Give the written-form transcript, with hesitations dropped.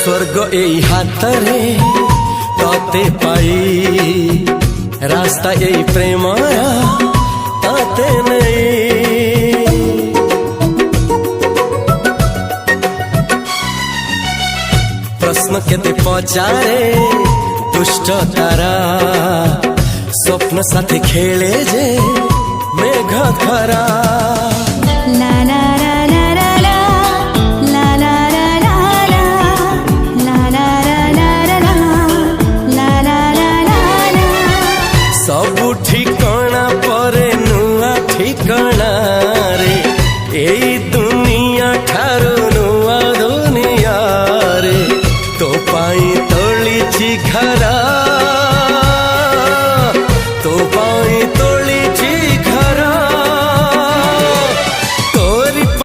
स्वर्ग एई हातरे तते पाई रास्ता एई प्रेम तते नहीं। प्रश्न केते पचारे दुष्ट तारा स्वप्न साथी खेले जे मेघ खरा। ला ला ला ला ला ला ला ला ला ला ला ला ला ला। सबु ठिकाना परे नुआ ठिकाना रे एई दुनिया ठारू